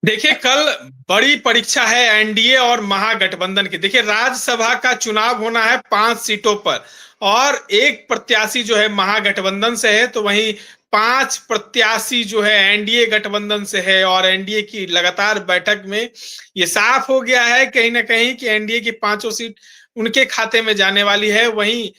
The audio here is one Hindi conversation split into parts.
देखिए, कल बड़ी परीक्षा है एनडीए और महागठबंधन की। देखिए, राज्यसभा का चुनाव होना है 5 सीटों पर और एक प्रत्याशी जो है महागठबंधन से है, तो वहीं 5 प्रत्याशी जो है एनडीए गठबंधन से है। और एनडीए की लगातार बैठक में ये साफ हो गया है कहीं ना कहीं कि एनडीए की 5 सीट उनके खाते में जाने वाली है। वहीं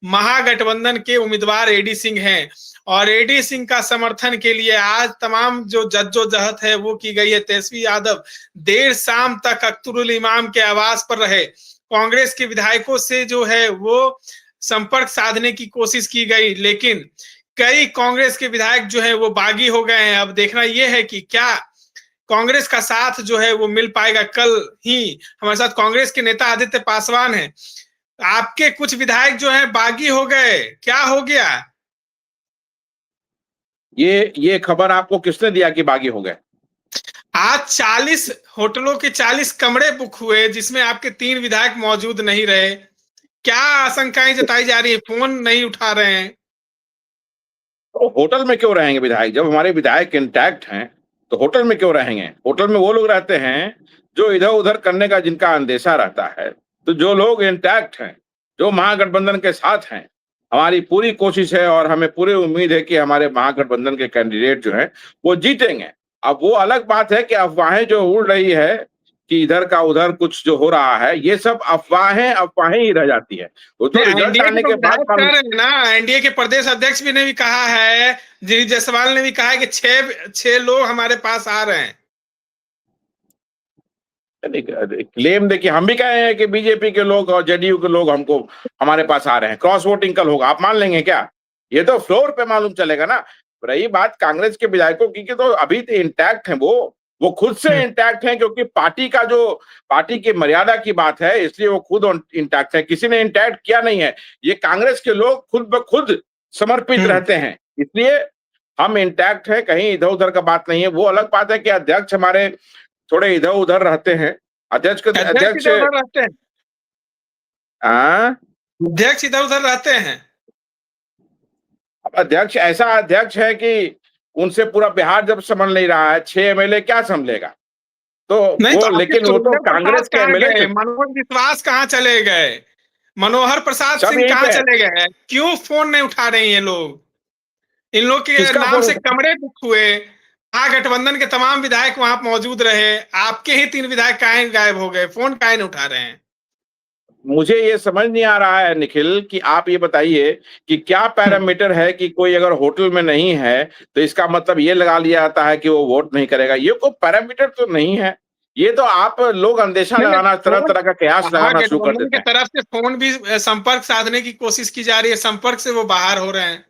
महागठबंधन के उम्मीदवार एडी सिंह हैं और एडी सिंह का समर्थन के लिए आज तमाम जो जद्दोजहद है वो की गई है। तेजस्वी यादव देर शाम तक अख्तरुल इमाम के आवास पर रहे। कांग्रेस के विधायकों से जो है वो संपर्क साधने की कोशिश की गई, लेकिन कई कांग्रेस के विधायक जो है वो बागी हो गए हैं। अब देखना यह है कि क्या कांग्रेस का साथ जो है वो मिल पाएगा। कल ही हमारे साथ कांग्रेस के नेता आदित्य पासवान हैं। आपके कुछ विधायक जो हैं बागी हो गए, क्या हो गया? ये खबर आपको किसने दिया कि बागी हो गए? आज 40 होटलों के 40 कमरे बुक हुए जिसमें आपके 3 विधायक मौजूद नहीं रहे। क्या आशंकाएं जताई जा रही है? फोन नहीं उठा रहे हैं। तो होटल में क्यों रहेंगे विधायक? जब हमारे विधायक इंटैक्ट हैं तो होटल में क्यों रहेंगे? होटल में वो लोग रहते हैं जो इधर उधर करने का जिनका अंदेशा रहता है। तो जो लोग इंटैक्ट हैं, जो महागठबंधन के साथ हैं, हमारी पूरी कोशिश है और हमें पूरी उम्मीद है कि हमारे महागठबंधन के कैंडिडेट जो हैं वो जीतेंगे। अब वो अलग बात है कि अफवाहें जो उड़ रही है कि इधर का उधर कुछ जो हो रहा है, ये सब अफवाहें अफवाहें ही रह जाती है। वो तो रिजल्ट एनडीए के आने तो के बाद विधायक कह मालूम। रहे हैं ना, एनडीए के प्रदेश अध्यक्ष भी ने भी कहा है, जी जायसवाल ने भी कहा है कि छह लोग हमारे पास आ रहे हैं। क्लेम देखिए, हम भी कहे हैं कि बीजेपी के लोग और जेडीयू के लोग हमको हमारे पास आ रहे हैं, क्रॉस वोटिंग कल होगा, आप मान लेंगे क्या? ये तो फ्लोर पे मालूम चलेगा ना। रही बात कांग्रेस के विधायकों की, कि तो अभी तो इंटैक्ट है वो खुद से इंटैक्ट है, क्योंकि पार्टी की मर्यादा की बात है, इसलिए वो खुद इंटैक्ट है, किसी ने इंटैक्ट किया नहीं है। ये कांग्रेस के लोग खुद ब खुद समर्पित रहते हैं, इसलिए हम इंटैक्ट है, कहीं इधर उधर का बात नहीं है। वो अलग बात है कि अध्यक्ष हमारे थोड़े इधर उधर रहते हैं। अध्यक्ष अध्यक्ष इधर उधर रहते हैं। हाँ, अध्यक्ष इधर उधर रहते हैं। अब अध्यक्ष ऐसा अध्यक्ष है कि उनसे पूरा बिहार जब समझ नहीं रहा है, 6 एमएलए क्या समझेगा? तो नहीं तो वो, आपके लेकिन वो तो सुरेंद्र प्रसाद कांग्रेस के कहाँ एमएलए गए? थे। मनोज विश्वास कहाँ चले गए? मनोहर प्रसाद सब सिंह यहीं कहाँ पे है। चले गए हैं? क्यों फोन नहीं उठा रहे हैं ये लोग? इन लोग के किसका नाम फोन से उठा? कमरे बुक हुए। महागठबंधन के तमाम विधायक वहां मौजूद रहे। आपके ही 3 विधायक काहे गायब हो गए? फोन काहे नहीं उठा रहे हैं? मुझे ये समझ नहीं आ रहा है निखिल, कि आप ये बताइए कि क्या पैरामीटर है कि कोई अगर होटल में नहीं है तो इसका मतलब ये लगा लिया जाता है कि वो वोट नहीं करेगा? ये कोई पैरामीटर तो नहीं है। ये तो आप लोग अंदेशा नहीं नहीं, लगाना, तरह फोन तरह का कयास लगाना शुरू कर महागठबंधन देते की हैं। तरफ से फोन भी संपर्क साधने की कोशिश की जा रही है, संपर्क से वो बाहर हो रहे हैं।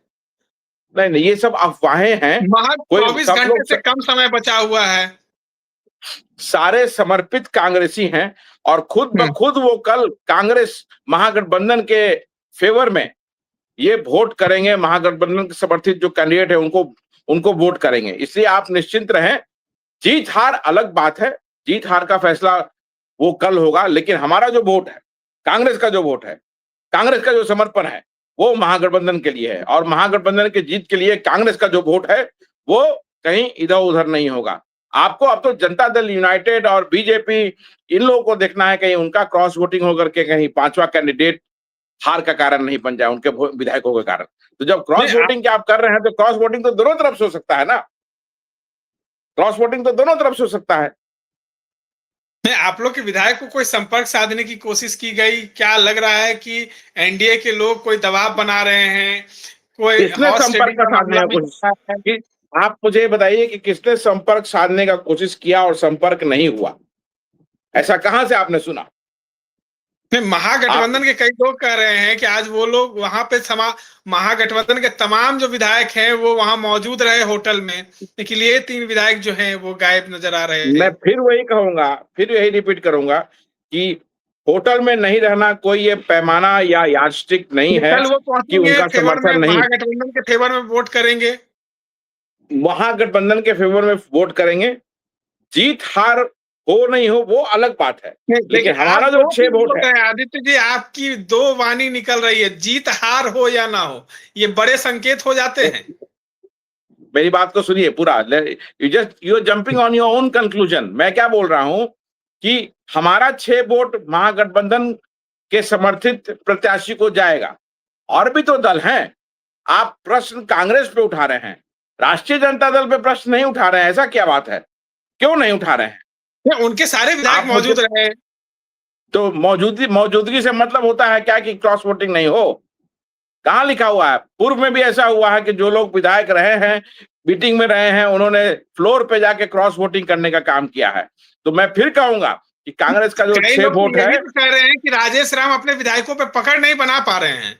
नहीं नहीं, ये सब अफवाहें हैं। महज कोई 24 घंटे से कम समय बचा हुआ है। सारे समर्पित कांग्रेसी हैं और खुद ब हम्म। खुद वो कल कांग्रेस महागठबंधन के फेवर में ये वोट करेंगे। महागठबंधन के समर्थित जो कैंडिडेट है उनको उनको वोट करेंगे, इसलिए आप निश्चिंत रहें। जीत हार अलग बात है, जीत हार का फैसला वो कल होगा, लेकिन हमारा जो वोट है, कांग्रेस का जो वोट है, कांग्रेस का जो समर्पण है, वो महागठबंधन के लिए है। और महागठबंधन की जीत के लिए कांग्रेस का जो वोट है वो कहीं इधर उधर नहीं होगा। आपको अब तो जनता दल यूनाइटेड और बीजेपी, इन लोगों को देखना है कहीं उनका क्रॉस वोटिंग होकर के कहीं पांचवा कैंडिडेट हार का कारण नहीं बन जाए उनके विधायकों के कारण। तो जब क्रॉस नहीं वोटिंग की आप कर रहे हैं तो क्रॉस वोटिंग तो दोनों तरफ से हो सकता है ना। क्रॉस वोटिंग तो दोनों तरफ से हो सकता है। नहीं, आप लोग के विधायक को कोई संपर्क साधने की कोशिश की गई? क्या लग रहा है कि एनडीए के लोग कोई दबाव बना रहे हैं? कोई किसने हॉर्स संपर्क ट्रेडिंग का का साधने मामला का भी कोशिश चल रहा है? कि आप मुझे बताइए कि किसने संपर्क साधने का कोशिश किया और संपर्क नहीं हुआ? ऐसा कहां से आपने सुना? नहीं, आप महागठबंधन के कई लोग कह रहे हैं कि आज वो लोग वहां पे महागठबंधन के तमाम जो विधायक हैं वो वहां मौजूद रहे होटल में, लेकिन ये 3 विधायक जो हैं वो गायब नजर आ रहे मैं हैं। फिर वही कहूंगा, फिर यही रिपीट करूंगा कि होटल में नहीं रहना कोई ये पैमाना या यार्डस्टिक नहीं है कल वो कि पहुंचेंगे उनका फेवर में, समर्थन नहीं। महागठबंधन के फेवर में वोट करेंगे। महागठबंधन के फेवर में वोट करेंगे। जीत हार हो नहीं हो वो अलग बात है, लेकिन लेकिन आप हमारा जो दो 6 चीज वोट बोल है। रहे हैं आदित्य जी, आपकी दो वाणी निकल रही है, जीत हार हो या ना हो, ये बड़े संकेत हो जाते हैं। मेरी बात को सुनिए पूरा, you are jumping on your own conclusion. मैं क्या बोल रहा हूं कि हमारा 6 वोट महागठबंधन के समर्थित प्रत्याशी को जाएगा, और भी तो दल हैं। आप प्रश्न कांग्रेस पे उठा रहे हैं, राष्ट्रीय जनता दल पे प्रश्न नहीं उठा रहे हैं, ऐसा क्या बात है? क्यों नहीं उठा रहे हैं? उनके सारे विधायक मौजूद रहे। तो मौजूदगी से मतलब होता है क्या कि क्रॉस वोटिंग नहीं हो? कहां लिखा हुआ है? पूर्व में भी ऐसा हुआ है कि जो लोग विधायक रहे हैं, मीटिंग में रहे हैं, उन्होंने फ्लोर पे जाके क्रॉस वोटिंग करने का काम किया है। तो मैं फिर कहूंगा कि कांग्रेस का जो 6 वोट है, कह रहे हैं कि राजेश राम अपने विधायकों पे पकड़ नहीं बना पा रहे हैं।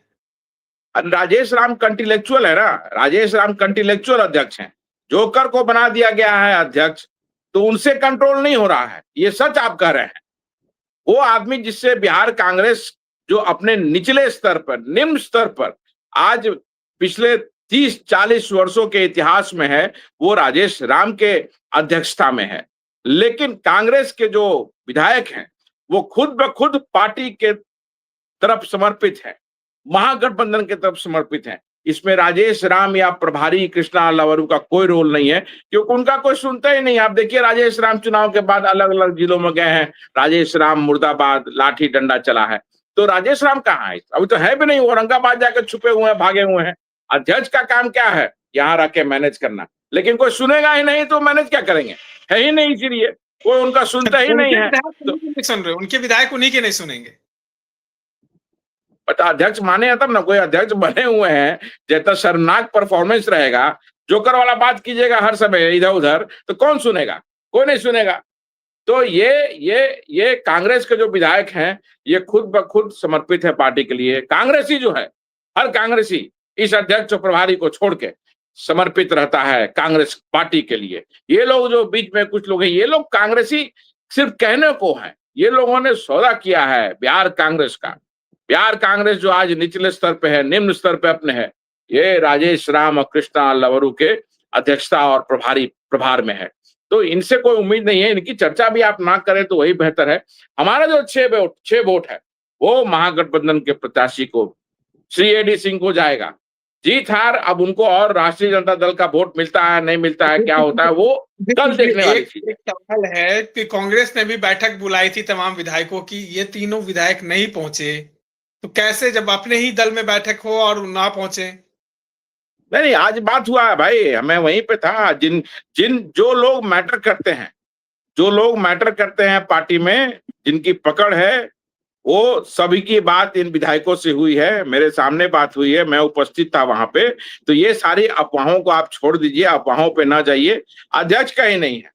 राजेश राम कंटिलेक्चुअल है ना, राजेश राम कंटिलेक्चुअल अध्यक्ष हैं। जोकर को बना दिया गया है अध्यक्ष, तो उनसे कंट्रोल नहीं हो रहा है, ये सच आप कह रहे हैं। वो आदमी जिससे बिहार कांग्रेस जो अपने निचले स्तर पर, निम्न स्तर पर आज पिछले 30-40 वर्षों के इतिहास में है, वो राजेश राम के अध्यक्षता में है। लेकिन कांग्रेस के जो विधायक हैं वो खुद ब खुद पार्टी के तरफ समर्पित है, महागठबंधन की तरफ समर्पित है। इसमें राजेश राम या प्रभारी कृष्णा अल्लावरू का कोई रोल नहीं है, क्योंकि उनका कोई सुनता ही नहीं। आप देखिए राजेश राम चुनाव के बाद अलग अलग जिलों में गए हैं, राजेश राम मुर्दाबाद, लाठी डंडा चला है। तो राजेश राम कहाँ है? अभी तो है भी नहीं, औरंगाबाद जाकर छुपे हुए हैं, भागे हुए हैं। अध्यक्ष का काम क्या है? यहाँ रह के मैनेज करना, लेकिन कोई सुनेगा ही नहीं तो मैनेज क्या करेंगे? है ही नहीं, इसीलिए कोई उनका सुनता ही नहीं है। तो सुन रहे, उनके विधायक उन्हीं के नहीं सुनेंगे। अध्यक्ष माने तब ना, कोई अध्यक्ष बने हुए हैं, जैसा शर्मनाक परफॉर्मेंस रहेगा, जोकर वाला बात कीजिएगा हर समय इधर उधर, तो कौन सुनेगा? कोई नहीं सुनेगा। तो ये कांग्रेस के जो विधायक हैं, ये खुद ब खुद समर्पित है पार्टी के लिए। कांग्रेसी जो है, हर कांग्रेसी इस अध्यक्ष और प्रभारी को छोड़ के समर्पित रहता है कांग्रेस पार्टी के लिए। ये लोग जो बीच में कुछ लोग हैं, ये लोग कांग्रेसी सिर्फ कहने को है, ये लोगों ने सौदा किया है बिहार कांग्रेस का। बिहार कांग्रेस जो आज निचले स्तर पे है, निम्न स्तर पे अपने है, ये राजेश राम और कृष्णा अल्लावरू के अध्यक्षता और प्रभार में है। तो इनसे कोई उम्मीद नहीं है, इनकी चर्चा भी आप ना करें तो वही बेहतर है। हमारा जो 6 वोट है वो महागठबंधन के प्रत्याशी को, श्री एडी सिंह को जाएगा। जीत हार अब उनको और राष्ट्रीय जनता दल का वोट मिलता है नहीं मिलता है, क्या होता है, वो कल देखने वाली चीज है। एक सवाल है कि कांग्रेस ने भी बैठक बुलाई थी तमाम विधायकों की, ये तीनों विधायक नहीं पहुंचे, तो कैसे जब अपने ही दल में बैठक हो और ना पहुंचे? नहीं, आज बात हुआ है भाई, मैं वहीं पे था। जो लोग मैटर करते हैं, जो लोग मैटर करते हैं पार्टी में, जिनकी पकड़ है, वो सभी की बात इन विधायकों से हुई है, मेरे सामने बात हुई है, मैं उपस्थित था वहां पे। तो ये सारी अफवाहों को आप छोड़ दीजिए, अफवाहों पे ना जाइए। अध्यक्ष का ही नहीं है,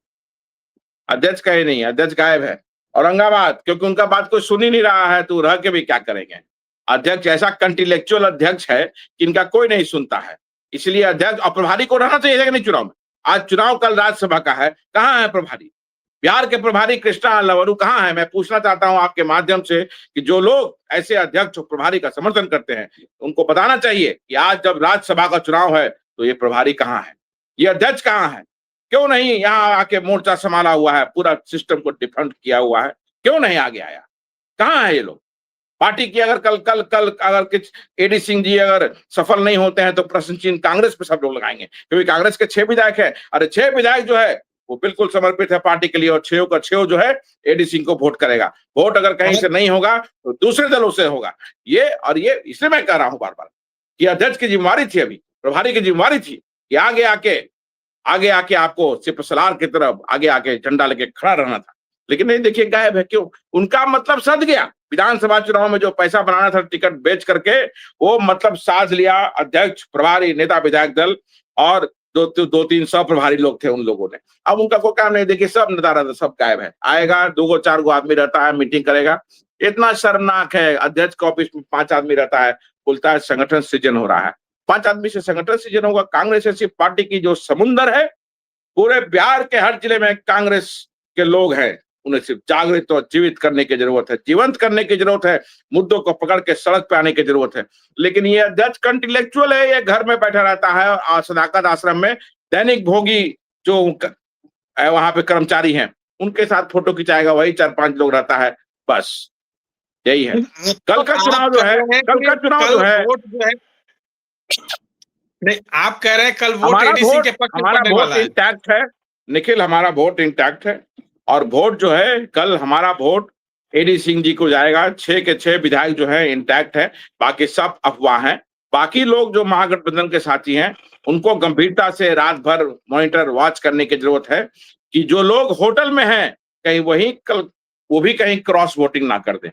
अध्यक्ष का ही नहीं है, अध्यक्ष गायब है औरंगाबाद, क्योंकि उनका बात कोई सुन ही नहीं रहा है, तो रह के भी क्या करेंगे? अध्यक्ष ऐसा कंटिलेक्चुअल अध्यक्ष है कि इनका कोई नहीं सुनता है, इसलिए अध्यक्ष और प्रभारी को रहना चाहिए कि नहीं चुनाव में? आज चुनाव कल राज्यसभा का है, कहाँ है प्रभारी? बिहार के प्रभारी कृष्णा अल्लावरू कहाँ है? मैं पूछना चाहता हूं आपके माध्यम से कि जो लोग ऐसे अध्यक्ष और प्रभारी का समर्थन करते हैं, उनको बताना चाहिए कि आज जब राज्यसभा का चुनाव है तो ये प्रभारी कहाँ है, ये अध्यक्ष कहाँ है? क्यों नहीं यहाँ आके मोर्चा संभाला हुआ है, पूरा सिस्टम को डिफेंड किया हुआ है, क्यों नहीं आगे आया? कहाँ है ये लोग? पार्टी की अगर कल अगर कुछ एडी सिंह जी अगर सफल नहीं होते हैं तो प्रश्न चिन्ह कांग्रेस पे सब लोग लगाएंगे, क्योंकि कांग्रेस के 6 विधायक है। अरे 6 विधायक जो है वो बिल्कुल समर्पित है पार्टी के लिए, और 6 का 6 जो है एडी सिंह को वोट करेगा। वोट अगर कहीं से नहीं होगा तो दूसरे दलों से होगा। ये इसलिए मैं कह रहा हूं बार बार कि अध्यक्ष की जिम्मेवारी थी, अभी प्रभारी की जिम्मेवारी थी कि आगे आके आपको सिर्फ सलार की तरफ आगे आके झंडा लेके खड़ा रहना था, लेकिन नहीं, देखिए गायब है। क्यों? उनका मतलब सध गया। विधानसभा चुनाव में जो पैसा बनाना था टिकट बेच करके, वो मतलब साध लिया अध्यक्ष, प्रभारी, नेता विधायक दल और 2-3 सौ प्रभारी लोग थे उन लोगों ने। अब उनका कोई काम नहीं, देखिए सब नदारद, सब गायब है। आएगा 2-4 गो आदमी रहता है, मीटिंग करेगा। इतना शर्मनाक है, अध्यक्ष के ऑफिस में 5 आदमी रहता है, बोलता है संगठन सृजन हो रहा है। 5 आदमी से संगठन सृजन होगा? कांग्रेस ऐसी पार्टी की जो समुंदर है, पूरे बिहार के हर जिले में कांग्रेस के लोग हैं, उन्हें सिर्फ जागृत और जीवित करने की जरूरत है, जीवंत करने की जरूरत है, मुद्दों को पकड़ के सड़क पे आने की जरूरत है। लेकिन ये अध्यक्ष कंटिलेक्चुअल है, ये घर में बैठा रहता है और सदाकत आश्रम में दैनिक भोगी जो वहां पे कर्मचारी हैं उनके साथ फोटो खिंचाएगा, वही 4-5 लोग रहता है, बस यही है। कल का चुनाव जो है, नहीं, आप कह रहे हैं कल वोट एडी सिंह के पक्ष में हमारा पड़ने वोट वाला है। इंटैक्ट है निखिल, हमारा वोट इंटैक्ट है और वोट जो है कल हमारा वोट एडी सिंह जी को जाएगा। 6 के 6 विधायक जो है इंटैक्ट है, बाकी सब अफवाह है। बाकी लोग जो महागठबंधन के साथी हैं उनको गंभीरता से रात भर मॉनिटर वॉच करने की जरूरत है कि जो लोग होटल में हैं कहीं वही कल वो भी कहीं क्रॉस वोटिंग ना कर दें।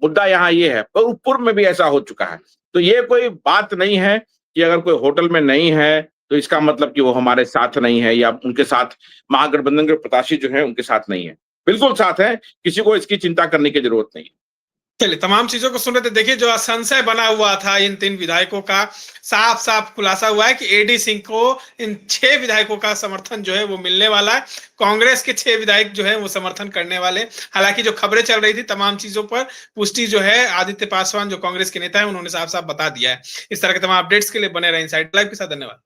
मुद्दा यहाँ ये है, पर पूर्व में भी ऐसा हो चुका है। तो ये कोई बात नहीं है कि अगर कोई होटल में नहीं है तो इसका मतलब कि वो हमारे साथ नहीं है या उनके साथ महागठबंधन के प्रत्याशी जो है उनके साथ नहीं है। बिल्कुल साथ है, किसी को इसकी चिंता करने की जरूरत नहीं है। चलिए, तमाम चीजों को सुन रहे थे। देखिए, जो संशय बना हुआ था इन 3 विधायकों का, साफ साफ खुलासा हुआ है कि एडी सिंह को इन 6 विधायकों का समर्थन जो है वो मिलने वाला है। कांग्रेस के 6 विधायक जो है वो समर्थन करने वाले। हालांकि जो खबरें चल रही थी तमाम चीजों पर पुष्टि जो है आदित्य पासवान जो कांग्रेस के नेता है उन्होंने साफ साफ बता दिया है। इस तरह के तमाम अपडेट्स के लिए बने रहे इनसाइड लाइव के साथ। धन्यवाद।